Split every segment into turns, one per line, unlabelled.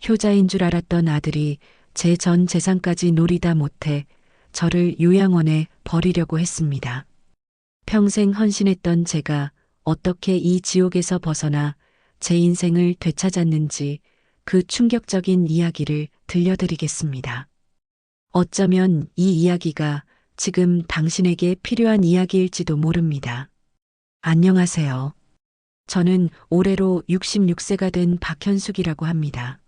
효자인 줄 알았던 아들이 제 전 재산까지 노리다 못해 저를 요양원에 버리려고 했습니다. 평생 헌신했던 제가 어떻게 이 지옥에서 벗어나 제 인생을 되찾았는지 그 충격적인 이야기를 들려드리겠습니다. 어쩌면 이 이야기가 지금 당신에게 필요한 이야기일지도 모릅니다. 안녕하세요. 저는 올해로 66세가 된 박현숙이라고 합니다.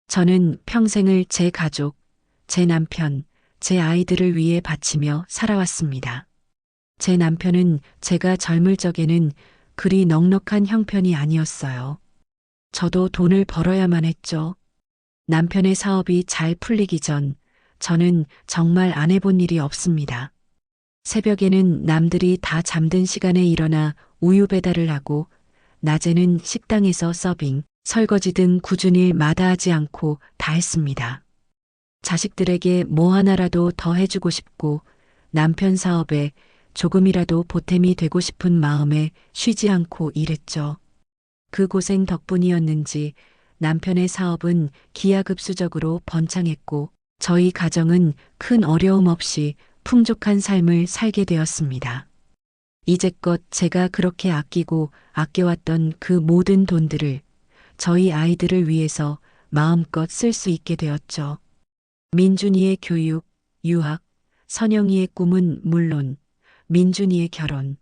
저는 평생을 제 가족, 제 남편, 제 아이들을 위해 바치며 살아왔습니다. 제 남편은 제가 젊을 적에는 그리 넉넉한 형편이 아니었어요. 저도 돈을 벌어야만 했죠. 남편의 사업이 잘 풀리기 전 저는 정말 안 해본 일이 없습니다. 새벽에는 남들이 다 잠든 시간에 일어나 우유 배달을 하고 낮에는 식당에서 서빙, 설거지 등 굳은 일 마다하지 않고 다 했습니다. 자식들에게 뭐 하나라도 더 해주고 싶고 남편 사업에 조금이라도 보탬이 되고 싶은 마음에 쉬지 않고 일했죠. 그 고생 덕분이었는지 남편의 사업은 기하급수적으로 번창했고 저희 가정은 큰 어려움 없이 풍족한 삶을 살게 되었습니다. 이제껏 제가 그렇게 아끼고 아껴왔던 그 모든 돈들을 저희 아이들을 위해서 마음껏 쓸 수 있게 되었죠. 민준이의 교육, 유학, 선영이의 꿈은 물론 민준이의 결혼,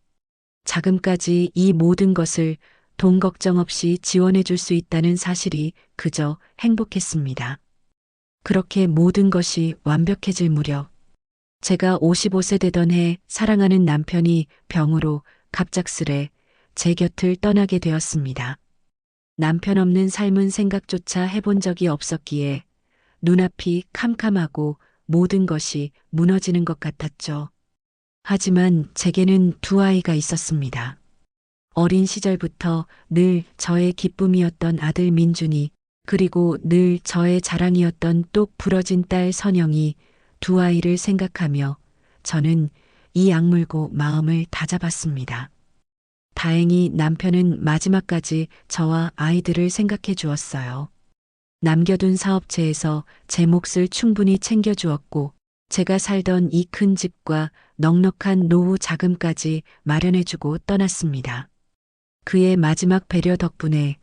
자금까지 이 모든 것을 돈 걱정 없이 지원해 줄 수 있다는 사실이 그저 행복했습니다. 그렇게 모든 것이 완벽해질 무렵 제가 55세 되던 해 사랑하는 남편이 병으로 갑작스레 제 곁을 떠나게 되었습니다. 남편 없는 삶은 생각조차 해본 적이 없었기에 눈앞이 캄캄하고 모든 것이 무너지는 것 같았죠. 하지만 제게는 두 아이가 있었습니다. 어린 시절부터 늘 저의 기쁨이었던 아들 민준이, 그리고 늘 저의 자랑이었던 똑 부러진 딸 선영이, 두 아이를 생각하며 저는 이 악물고 마음을 다잡았습니다. 다행히 남편은 마지막까지 저와 아이들을 생각해 주었어요. 남겨둔 사업체에서 제 몫을 충분히 챙겨주었고, 제가 살던 이 큰 집과 넉넉한 노후 자금까지 마련해주고 떠났습니다. 그의 마지막 배려 덕분에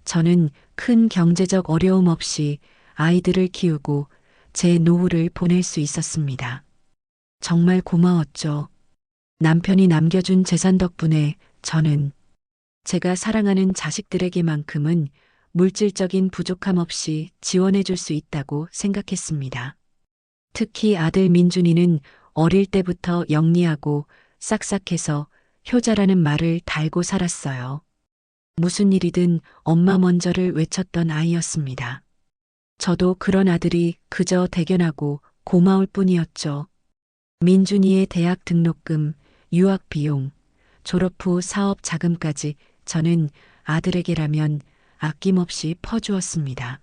저는 큰 경제적 어려움 없이 아이들을 키우고 제 노후를 보낼 수 있었습니다. 정말 고마웠죠. 남편이 남겨준 재산 덕분에 저는 제가 사랑하는 자식들에게만큼은 물질적인 부족함 없이 지원해 줄 수 있다고 생각했습니다. 특히 아들 민준이는 어릴 때부터 영리하고 싹싹해서 효자라는 말을 달고 살았어요. 무슨 일이든 엄마 먼저를 외쳤던 아이였습니다. 저도 그런 아들이 그저 대견하고 고마울 뿐이었죠. 민준이의 대학 등록금, 유학 비용, 졸업 후 사업 자금까지 저는 아들에게라면 아낌없이 퍼주었습니다.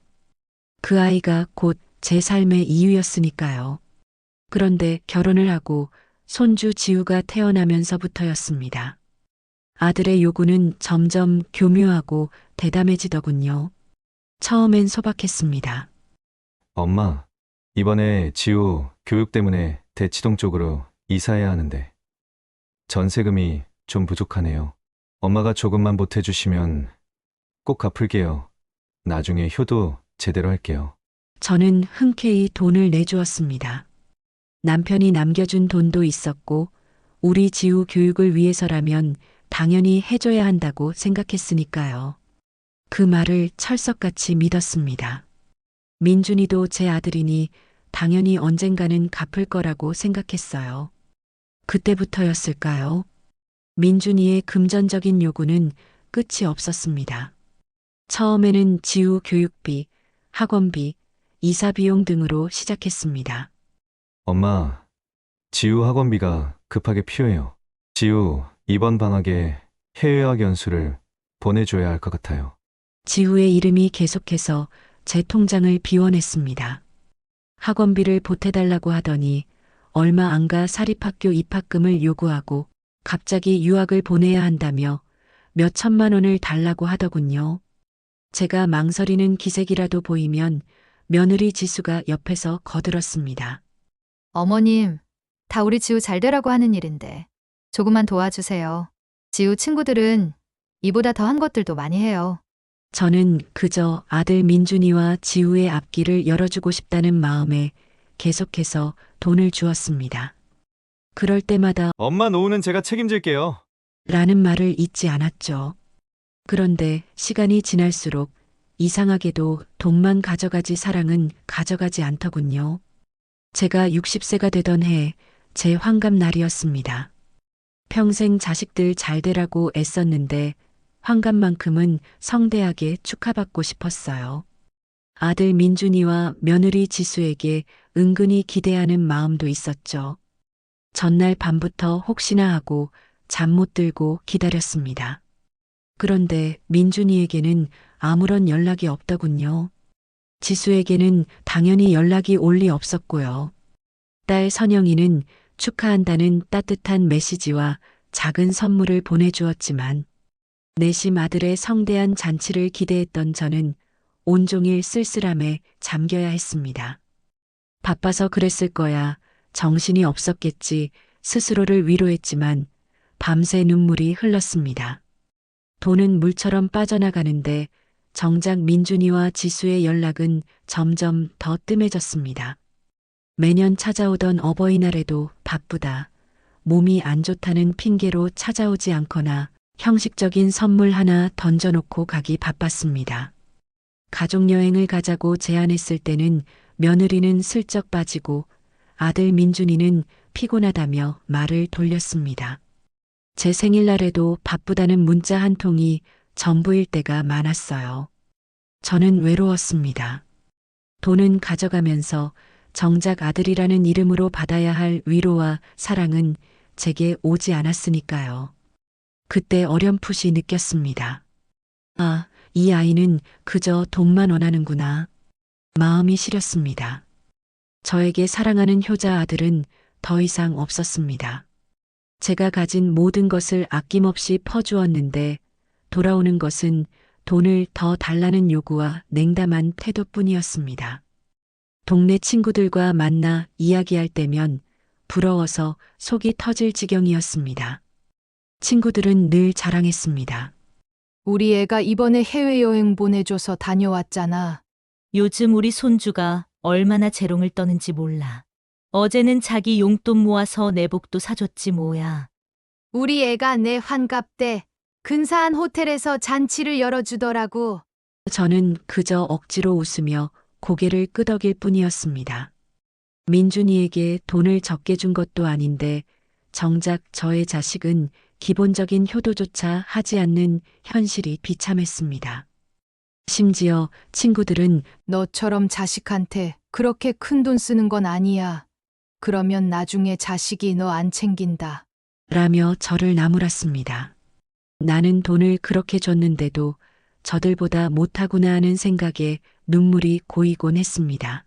그 아이가 곧 제 삶의 이유였으니까요. 그런데 결혼을 하고 손주 지우가 태어나면서부터였습니다. 아들의 요구는 점점 교묘하고 대담해지더군요. 처음엔 소박했습니다.
엄마, 이번에 지우 교육 때문에 대치동 쪽으로 이사해야 하는데 전세금이 좀 부족하네요. 엄마가 조금만 보태주시면 꼭 갚을게요. 나중에 효도 제대로 할게요.
저는 흔쾌히 돈을 내주었습니다. 남편이 남겨준 돈도 있었고 우리 지우 교육을 위해서라면 당연히 해줘야 한다고 생각했으니까요. 그 말을 철석같이 믿었습니다. 민준이도 제 아들이니 당연히 언젠가는 갚을 거라고 생각했어요. 그때부터였을까요? 민준이의 금전적인 요구는 끝이 없었습니다. 처음에는 지우 교육비, 학원비, 이사 비용 등으로 시작했습니다.
엄마, 지우 학원비가 급하게 필요해요. 지우 이번 방학에 해외여행 연수를 보내줘야 할 것 같아요.
지우의 이름이 계속해서 제 통장을 비워냈습니다. 학원비를 보태달라고 하더니 얼마 안 가 사립학교 입학금을 요구하고 갑자기 유학을 보내야 한다며 몇 천만 원을 달라고 하더군요. 제가 망설이는 기색이라도 보이면 며느리 지수가 옆에서 거들었습니다.
어머님, 다 우리 지우 잘 되라고 하는 일인데 조금만 도와주세요. 지우 친구들은 이보다 더한 것들도 많이 해요.
저는 그저 아들 민준이와 지우의 앞길을 열어주고 싶다는 마음에 계속해서 돈을 주었습니다. 그럴 때마다
엄마 노후는 제가 책임질게요.
라는 말을 잊지 않았죠. 그런데 시간이 지날수록 이상하게도 돈만 가져가지 사랑은 가져가지 않더군요. 제가 60세가 되던 해 제 환갑날이었습니다. 평생 자식들 잘 되라고 애썼는데 환갑만큼은 성대하게 축하받고 싶었어요. 아들 민준이와 며느리 지수에게 은근히 기대하는 마음도 있었죠. 전날 밤부터 혹시나 하고 잠 못 들고 기다렸습니다. 그런데 민준이에게는 아무런 연락이 없더군요. 지수에게는 당연히 연락이 올 리 없었고요. 딸 선영이는 축하한다는 따뜻한 메시지와 작은 선물을 보내주었지만 내심 아들의 성대한 잔치를 기대했던 저는 온종일 쓸쓸함에 잠겨야 했습니다. 바빠서 그랬을 거야. 정신이 없었겠지. 스스로를 위로했지만 밤새 눈물이 흘렀습니다. 돈은 물처럼 빠져나가는데 정작 민준이와 지수의 연락은 점점 더 뜸해졌습니다. 매년 찾아오던 어버이날에도 바쁘다, 몸이 안 좋다는 핑계로 찾아오지 않거나 형식적인 선물 하나 던져놓고 가기 바빴습니다. 가족여행을 가자고 제안했을 때는 며느리는 슬쩍 빠지고 아들 민준이는 피곤하다며 말을 돌렸습니다. 제 생일날에도 바쁘다는 문자 한 통이 전부일 때가 많았어요. 저는 외로웠습니다. 돈은 가져가면서 정작 아들이라는 이름으로 받아야 할 위로와 사랑은 제게 오지 않았으니까요. 그때 어렴풋이 느꼈습니다. 아, 이 아이는 그저 돈만 원하는구나. 마음이 시렸습니다. 저에게 사랑하는 효자 아들은 더 이상 없었습니다. 제가 가진 모든 것을 아낌없이 퍼주었는데 돌아오는 것은 돈을 더 달라는 요구와 냉담한 태도뿐이었습니다. 동네 친구들과 만나 이야기할 때면 부러워서 속이 터질 지경이었습니다. 친구들은 늘 자랑했습니다.
우리 애가 이번에 해외여행 보내줘서 다녀왔잖아.
요즘 우리 손주가 얼마나 재롱을 떠는지 몰라. 어제는 자기 용돈 모아서 내복도 사줬지 뭐야.
우리 애가 내 환갑 때 근사한 호텔에서 잔치를 열어주더라고.
저는 그저 억지로 웃으며 고개를 끄덕일 뿐이었습니다. 민준이에게 돈을 적게 준 것도 아닌데 정작 저의 자식은 기본적인 효도조차 하지 않는 현실이 비참했습니다. 심지어 친구들은
너처럼 자식한테 그렇게 큰 돈 쓰는 건 아니야. 그러면 나중에 자식이 너 안 챙긴다.
라며 저를 나무랐습니다. 나는 돈을 그렇게 줬는데도 저들보다 못하구나 하는 생각에 눈물이 고이곤 했습니다.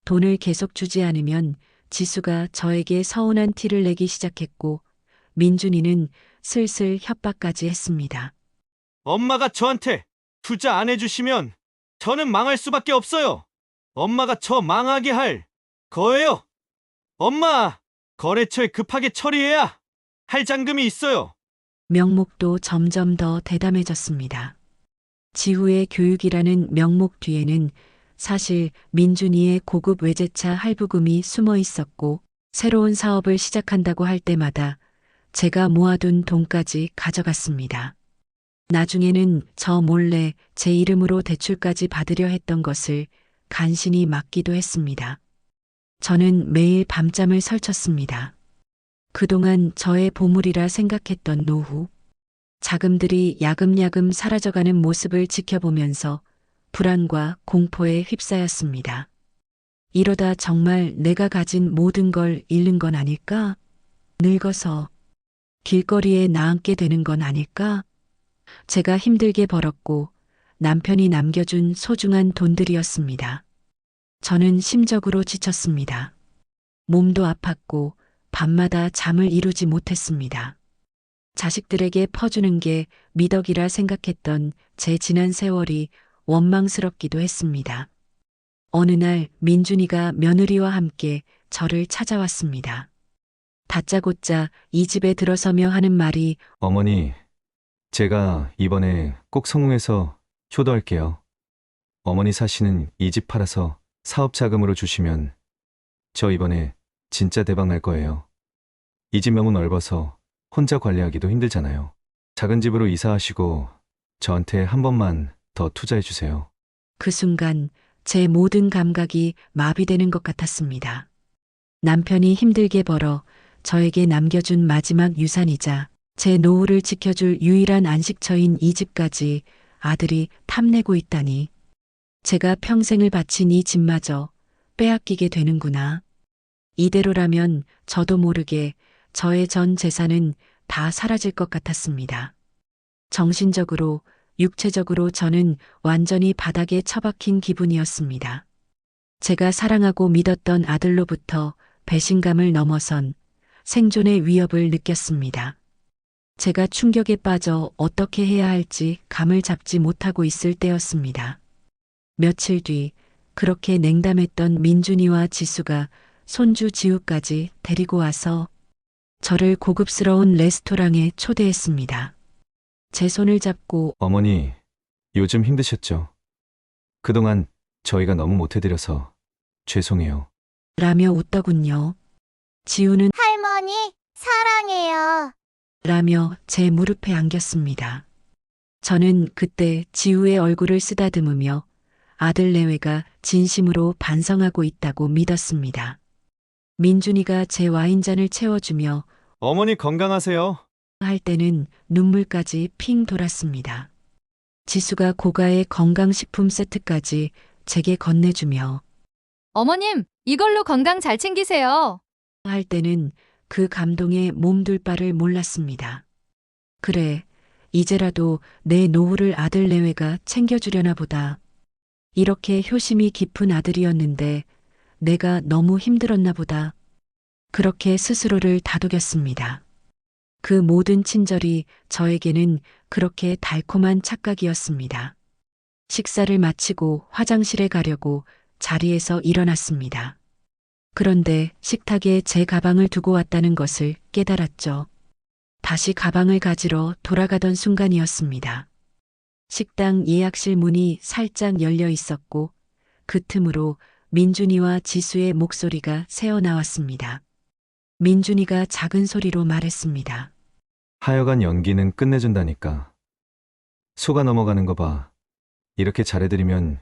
돈을 계속 주지 않으면 지수가 저에게 서운한 티를 내기 시작했고 민준이는 슬슬 협박까지 했습니다.
엄마가 저한테 투자 안 해주시면 저는 망할 수밖에 없어요. 엄마가 저 망하게 할 거예요. 엄마, 거래처에 급하게 처리해야 할 잔금이 있어요.
명목도 점점 더 대담해졌습니다. 지후의 교육이라는 명목 뒤에는 사실 민준이의 고급 외제차 할부금이 숨어 있었고 새로운 사업을 시작한다고 할 때마다 제가 모아둔 돈까지 가져갔습니다. 나중에는 저 몰래 제 이름으로 대출까지 받으려 했던 것을 간신히 막기도 했습니다. 저는 매일 밤잠을 설쳤습니다. 그동안 저의 보물이라 생각했던 노후, 자금들이 야금야금 사라져가는 모습을 지켜보면서 불안과 공포에 휩싸였습니다. 이러다 정말 내가 가진 모든 걸 잃는 건 아닐까? 늙어서 길거리에 나앉게 되는 건 아닐까? 제가 힘들게 벌었고 남편이 남겨준 소중한 돈들이었습니다. 저는 심적으로 지쳤습니다. 몸도 아팠고 밤마다 잠을 이루지 못했습니다. 자식들에게 퍼주는 게 미덕이라 생각했던 제 지난 세월이 원망스럽기도 했습니다. 어느 날 민준이가 며느리와 함께 저를 찾아왔습니다. 다짜고짜 이 집에 들어서며 하는 말이
어머니, 제가 이번에 꼭 성공해서 효도할게요. 어머니 사시는 이 집 팔아서 사업 자금으로 주시면 저 이번에 진짜 대박 날 거예요. 이 집 너무 넓어서 혼자 관리하기도 힘들잖아요. 작은 집으로 이사하시고 저한테 한 번만 더 투자해 주세요.
그 순간 제 모든 감각이 마비되는 것 같았습니다. 남편이 힘들게 벌어 저에게 남겨준 마지막 유산이자 제 노후를 지켜줄 유일한 안식처인 이 집까지 아들이 탐내고 있다니. 제가 평생을 바친 이 집마저 빼앗기게 되는구나. 이대로라면 저도 모르게 저의 전 재산은 다 사라질 것 같았습니다. 정신적으로, 육체적으로 저는 완전히 바닥에 처박힌 기분이었습니다. 제가 사랑하고 믿었던 아들로부터 배신감을 넘어선 생존의 위협을 느꼈습니다. 제가 충격에 빠져 어떻게 해야 할지 감을 잡지 못하고 있을 때였습니다. 며칠 뒤 그렇게 냉담했던 민준이와 지수가 손주 지우까지 데리고 와서 저를 고급스러운 레스토랑에 초대했습니다. 제 손을 잡고
어머니, 요즘 힘드셨죠? 그동안 저희가 너무 못해드려서 죄송해요.
라며 웃더군요. 지우는
할머니, 사랑해요.
라며 제 무릎에 안겼습니다. 저는 그때 지우의 얼굴을 쓰다듬으며 아들 내외가 진심으로 반성하고 있다고 믿었습니다. 민준이가 제 와인잔을 채워주며
어머니 건강하세요.
할 때는 눈물까지 핑 돌았습니다. 지수가 고가의 건강식품 세트까지 제게 건네주며
어머님, 이걸로 건강 잘 챙기세요.
할 때는 그 감동에 몸둘 바를 몰랐습니다. 그래, 이제라도 내 노후를 아들 내외가 챙겨주려나 보다. 이렇게 효심이 깊은 아들이었는데 내가 너무 힘들었나 보다. 그렇게 스스로를 다독였습니다. 그 모든 친절이 저에게는 그렇게 달콤한 착각이었습니다. 식사를 마치고 화장실에 가려고 자리에서 일어났습니다. 그런데 식탁에 제 가방을 두고 왔다는 것을 깨달았죠. 다시 가방을 가지러 돌아가던 순간이었습니다. 식당 예약실 문이 살짝 열려 있었고 그 틈으로 민준이와 지수의 목소리가 새어나왔습니다. 민준이가 작은 소리로 말했습니다.
하여간 연기는 끝내준다니까. 속아 넘어가는 거 봐. 이렇게 잘해드리면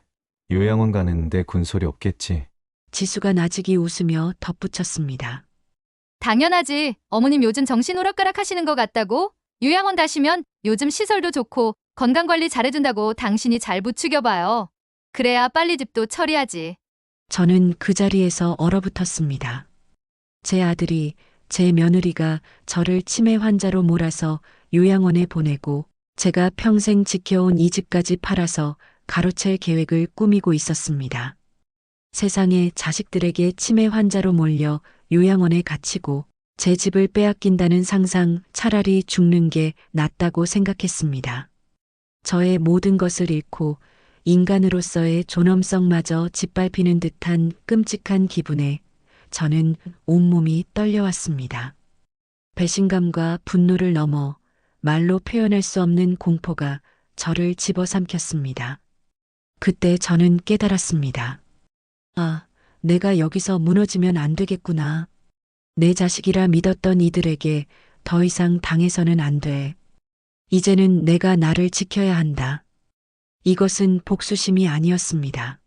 요양원 가는데 군소리 없겠지.
지수가 나직이 웃으며 덧붙였습니다.
당연하지. 어머님 요즘 정신 오락가락 하시는 것 같다고? 요양원 가시면 요즘 시설도 좋고 건강관리 잘해준다고 당신이 잘 부추겨봐요. 그래야 빨리 집도 처리하지.
저는 그 자리에서 얼어붙었습니다. 제 아들이, 제 며느리가 저를 치매 환자로 몰아서 요양원에 보내고 제가 평생 지켜온 이 집까지 팔아서 가로챌 계획을 꾸미고 있었습니다. 세상에 자식들에게 치매 환자로 몰려 요양원에 갇히고 제 집을 빼앗긴다는 상상, 차라리 죽는 게 낫다고 생각했습니다. 저의 모든 것을 잃고 인간으로서의 존엄성마저 짓밟히는 듯한 끔찍한 기분에 저는 온몸이 떨려왔습니다. 배신감과 분노를 넘어 말로 표현할 수 없는 공포가 저를 집어삼켰습니다. 그때 저는 깨달았습니다. 아, 내가 여기서 무너지면 안 되겠구나. 내 자식이라 믿었던 이들에게 더 이상 당해서는 안 돼. 이제는 내가 나를 지켜야 한다. 이것은 복수심이 아니었습니다.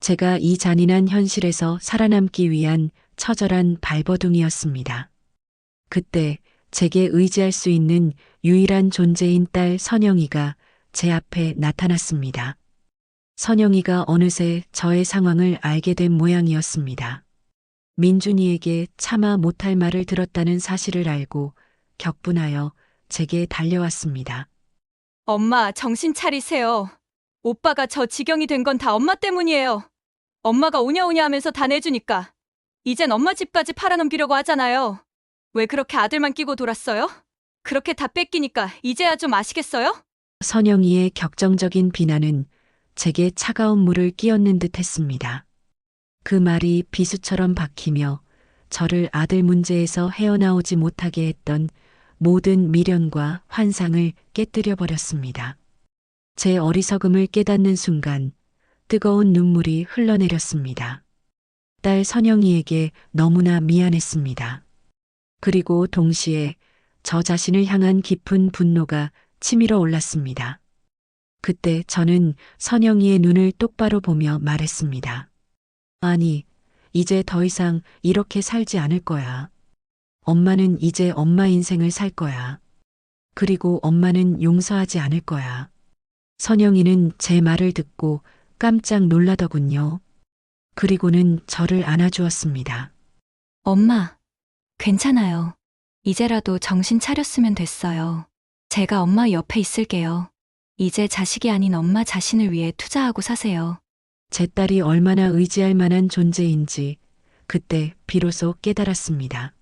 제가 이 잔인한 현실에서 살아남기 위한 처절한 발버둥이었습니다. 그때 제게 의지할 수 있는 유일한 존재인 딸 선영이가 제 앞에 나타났습니다. 선영이가 어느새 저의 상황을 알게 된 모양이었습니다. 민준이에게 차마 못할 말을 들었다는 사실을 알고 격분하여 제게 달려왔습니다.
엄마, 정신 차리세요. 오빠가 저 지경이 된 건 다 엄마 때문이에요. 엄마가 오냐오냐 하면서 다 내주니까. 이젠 엄마 집까지 팔아넘기려고 하잖아요. 왜 그렇게 아들만 끼고 돌았어요? 그렇게 다 뺏기니까 이제야 좀 아시겠어요?
선영이의 격정적인 비난은 제게 차가운 물을 끼얹는 듯 했습니다. 그 말이 비수처럼 박히며 저를 아들 문제에서 헤어나오지 못하게 했던 모든 미련과 환상을 깨뜨려 버렸습니다. 제 어리석음을 깨닫는 순간 뜨거운 눈물이 흘러내렸습니다. 딸 선영이에게 너무나 미안했습니다. 그리고 동시에 저 자신을 향한 깊은 분노가 치밀어 올랐습니다. 그때 저는 선영이의 눈을 똑바로 보며 말했습니다. 아니, 이제 더 이상 이렇게 살지 않을 거야. 엄마는 이제 엄마 인생을 살 거야. 그리고 엄마는 용서하지 않을 거야. 선영이는 제 말을 듣고 깜짝 놀라더군요. 그리고는 저를 안아주었습니다.
엄마, 괜찮아요. 이제라도 정신 차렸으면 됐어요. 제가 엄마 옆에 있을게요. 이제 자식이 아닌 엄마 자신을 위해 투자하고 사세요.
제 딸이 얼마나 의지할 만한 존재인지 그때 비로소 깨달았습니다.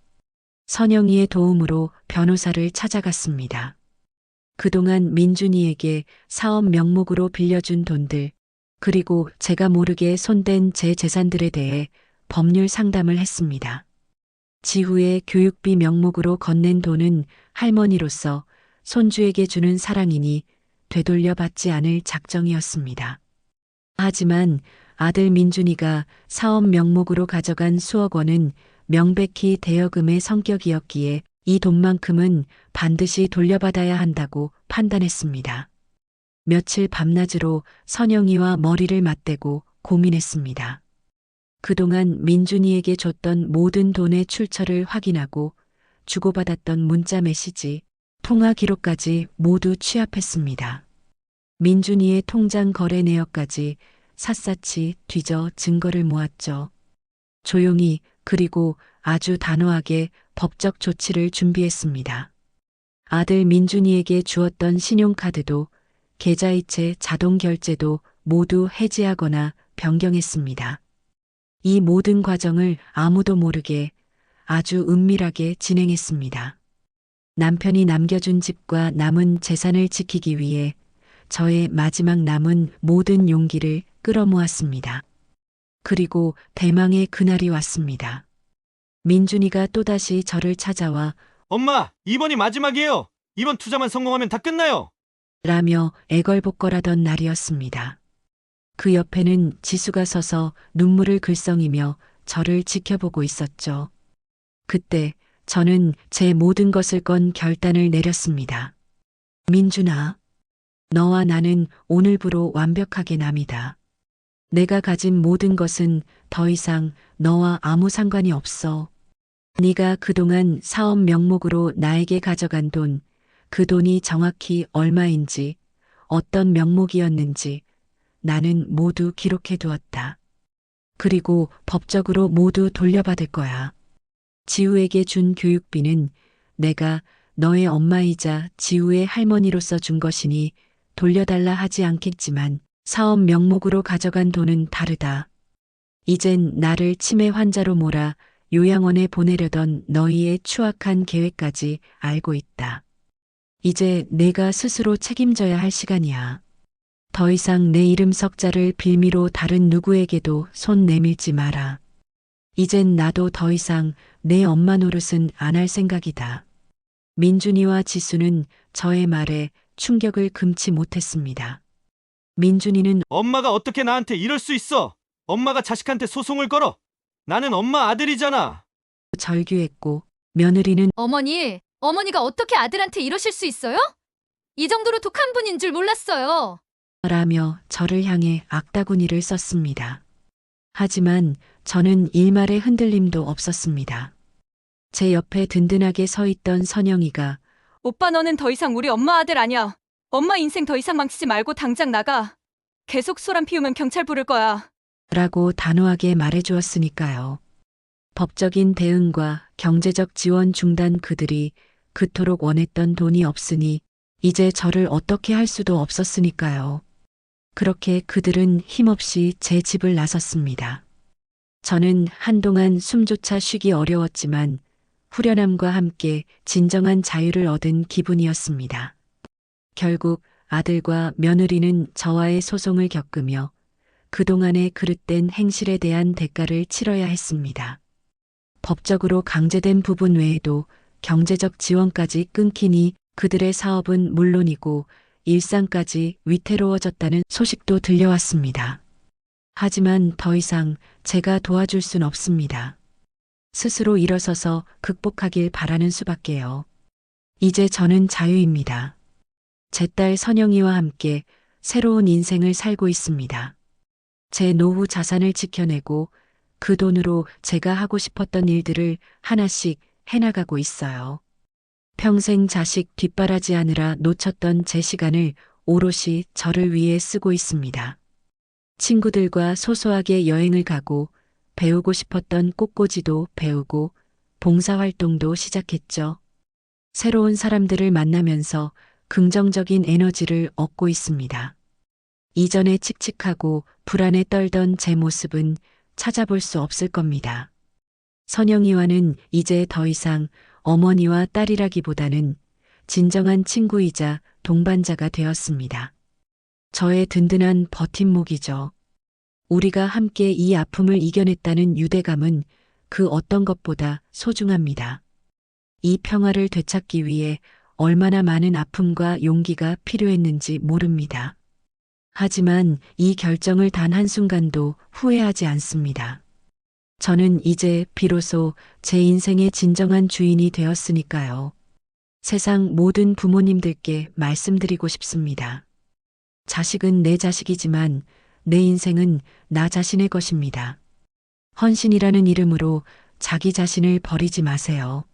선영이의 도움으로 변호사를 찾아갔습니다. 그동안 민준이에게 사업 명목으로 빌려준 돈들, 그리고 제가 모르게 손댄 제 재산들에 대해 법률 상담을 했습니다. 지후에 교육비 명목으로 건넨 돈은 할머니로서 손주에게 주는 사랑이니 되돌려 받지 않을 작정이었습니다. 하지만 아들 민준이가 사업 명목으로 가져간 수억 원은 명백히 대여금의 성격이었기에 이 돈만큼은 반드시 돌려받아야 한다고 판단했습니다. 며칠 밤낮으로 선영이와 머리를 맞대고 고민했습니다. 그동안 민준이에게 줬던 모든 돈의 출처를 확인하고 주고받았던 문자 메시지, 통화 기록까지 모두 취합했습니다. 민준이의 통장 거래 내역까지 샅샅이 뒤져 증거를 모았죠. 조용히 그리고 아주 단호하게 법적 조치를 준비했습니다. 아들 민준이에게 주었던 신용카드도 계좌이체 자동 결제도 모두 해지하거나 변경했습니다. 이 모든 과정을 아무도 모르게 아주 은밀하게 진행했습니다. 남편이 남겨준 집과 남은 재산을 지키기 위해 저의 마지막 남은 모든 용기를 끌어모았습니다. 그리고 대망의 그날이 왔습니다. 민준이가 또다시 저를 찾아와
엄마, 이번이 마지막이에요. 이번 투자만 성공하면 다 끝나요.
라며 애걸복걸하던 날이었습니다. 그 옆에는 지수가 서서 눈물을 글썽이며 저를 지켜보고 있었죠. 그때 저는 제 모든 것을 건 결단을 내렸습니다. 민준아, 너와 나는 오늘부로 완벽하게 남이다. 내가 가진 모든 것은 더 이상 너와 아무 상관이 없어. 네가 그동안 사업 명목으로 나에게 가져간 돈, 그 돈이 정확히 얼마인지, 어떤 명목이었는지 나는 모두 기록해 두었다. 그리고 법적으로 모두 돌려받을 거야. 지우에게 준 교육비는 내가 너의 엄마이자 지우의 할머니로서 준 것이니 돌려달라 하지 않겠지만 사업 명목으로 가져간 돈은 다르다. 이젠 나를 치매 환자로 몰아 요양원에 보내려던 너희의 추악한 계획까지 알고 있다. 이제 내가 스스로 책임져야 할 시간이야. 더 이상 내 이름 석자를 빌미로 다른 누구에게도 손 내밀지 마라. 이젠 나도 더 이상 내 엄마 노릇은 안 할 생각이다. 민준이와 지수는 저의 말에 충격을 금치 못했습니다. 민준이는
엄마가 어떻게 나한테 이럴 수 있어? 엄마가 자식한테 소송을 걸어. 나는 엄마 아들이잖아.
절규했고 며느리는
어머니가 어떻게 아들한테 이러실 수 있어요? 이 정도로 독한 분인 줄 몰랐어요.
라며 저를 향해 악다구니를 썼습니다. 하지만 저는 일말의 흔들림도 없었습니다. 제 옆에 든든하게 서 있던 선영이가
오빠 너는 더 이상 우리 엄마 아들 아니야. 엄마 인생 더 이상 망치지 말고 당장 나가. 계속 소란 피우면 경찰 부를 거야.
라고 단호하게 말해주었으니까요. 법적인 대응과 경제적 지원 중단 그들이 그토록 원했던 돈이 없으니 이제 저를 어떻게 할 수도 없었으니까요. 그렇게 그들은 힘없이 제 집을 나섰습니다. 저는 한동안 숨조차 쉬기 어려웠지만 후련함과 함께 진정한 자유를 얻은 기분이었습니다. 결국 아들과 며느리는 저와의 소송을 겪으며 그동안의 그릇된 행실에 대한 대가를 치러야 했습니다. 법적으로 강제된 부분 외에도 경제적 지원까지 끊기니 그들의 사업은 물론이고 일상까지 위태로워졌다는 소식도 들려왔습니다. 하지만 더 이상 제가 도와줄 순 없습니다. 스스로 일어서서 극복하길 바라는 수밖에요. 이제 저는 자유입니다. 제 딸 선영이와 함께 새로운 인생을 살고 있습니다. 제 노후 자산을 지켜내고 그 돈으로 제가 하고 싶었던 일들을 하나씩 해나가고 있어요. 평생 자식 뒷바라지하느라 놓쳤던 제 시간을 오롯이 저를 위해 쓰고 있습니다. 친구들과 소소하게 여행을 가고 배우고 싶었던 꽃꽂이도 배우고 봉사활동도 시작했죠. 새로운 사람들을 만나면서 긍정적인 에너지를 얻고 있습니다. 이전에 칙칙하고 불안에 떨던 제 모습은 찾아볼 수 없을 겁니다. 선영이와는 이제 더 이상 어머니와 딸이라기보다는 진정한 친구이자 동반자가 되었습니다. 저의 든든한 버팀목이죠. 우리가 함께 이 아픔을 이겨냈다는 유대감은 그 어떤 것보다 소중합니다. 이 평화를 되찾기 위해 얼마나 많은 아픔과 용기가 필요했는지 모릅니다. 하지만 이 결정을 단 한순간도 후회하지 않습니다. 저는 이제 비로소 제 인생의 진정한 주인이 되었으니까요. 세상 모든 부모님들께 말씀드리고 싶습니다. 자식은 내 자식이지만 내 인생은 나 자신의 것입니다. 헌신이라는 이름으로 자기 자신을 버리지 마세요.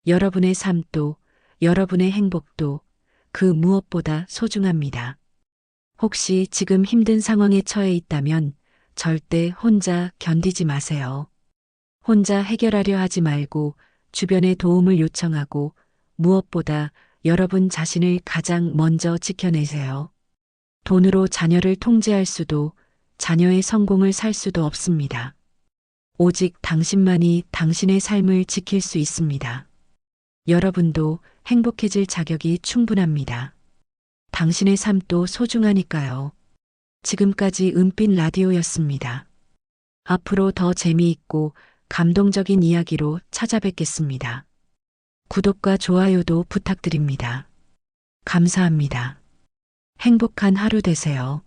여러분의 삶도 여러분의 행복도 그 무엇보다 소중합니다. 혹시 지금 힘든 상황에 처해 있다면 절대 혼자 견디지 마세요. 혼자 해결하려 하지 말고 주변의 도움을 요청하고 무엇보다 여러분 자신을 가장 먼저 지켜내세요. 돈으로 자녀를 통제할 수도 자녀의 성공을 살 수도 없습니다. 오직 당신만이 당신의 삶을 지킬 수 있습니다. 여러분도 행복해질 자격이 충분합니다. 당신의 삶도 소중하니까요. 지금까지 은빛 라디오였습니다. 앞으로 더 재미있고 감동적인 이야기로 찾아뵙겠습니다. 구독과 좋아요도 부탁드립니다. 감사합니다. 행복한 하루 되세요.